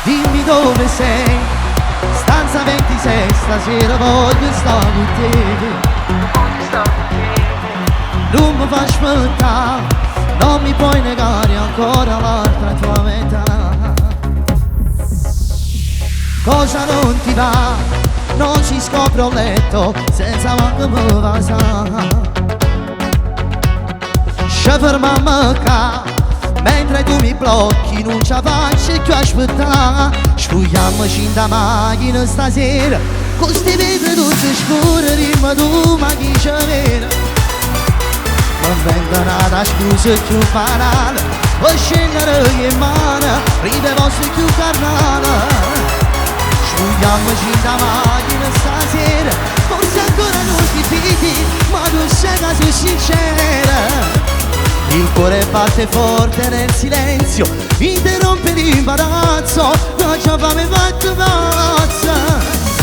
Dimmi dove sei, stanza 26, stasera voglio stare con te. Non mi fa aspettare, non mi puoi negare ancora l'altra tua metà. Cosa non ti va? Non ci scopro a letto senza manco me va sa. Ci fermiamo qua mentre tu mi blocchi, non ci faccio più aspettare. Spugliamoci in da macchina stasera, con sti vetri tutti scuri, dimmi tu ma chi c'è vera. Non vengono da scuse più banali, per scendere in mano, ride vostre più carnali. Spugliamoci in da macchina stasera, forse ancora non ti fidi, ma tu sei così sincera. Il cuore batte forte nel silenzio, interrompe l'imbarazzo, non ci fa mi fatto pazza.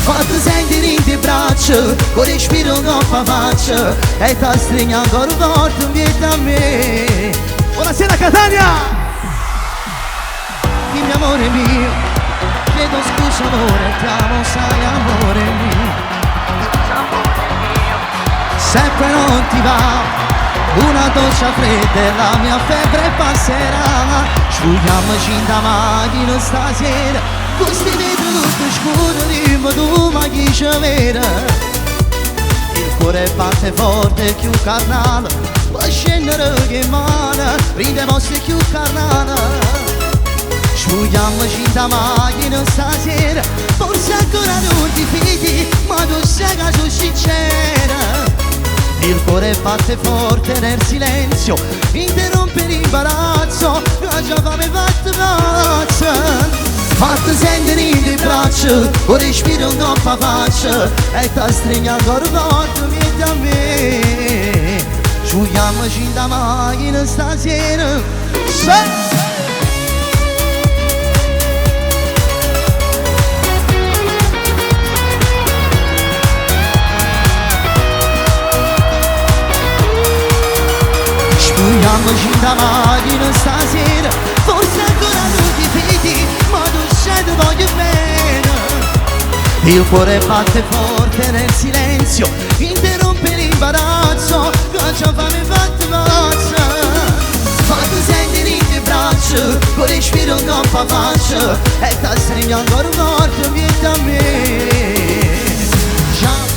Quando senti in te braccia, con respiro non fa faccia, e ti stringi ancora forte, vieni a me. Buonasera Catania! Dimmi amore mio, chiedo scusa amore, ti amo sai amore mio. Sempre non ti va una doccia fredda e la mia febbre passerà. Spugliamoci in da macchina stasera, con sti vetri tutti scuri, dimmi tu ma chi c'è vera. Il cuore batte forte più carnale, puoi scendere che male, ride vostre più carnale. Spugliamoci in da macchina stasera, forse ancora non ti fidi, ma tu sei così sincera. Il cuore batte forte nel silenzio, interrompe l'imbarazzo, non ci fa mi fatto pazza. Fatti sentire in te braccia, con respiro non fa faccia, e ti stringi ancora forte, vieni a me. Spugliamoci in da macchina stasera, Spugliamoci in da macchina stasera, forse ancora non ti fidi, ma tu sai ti voglio bene. Il cuore batte forte nel silenzio, interrompe l'imbarazzo, non ci fa mi fatto pazza. Quando senti in te braccia, con respiro non fa faccia, e ti stringi ancora forte, vieni a me. Ciao.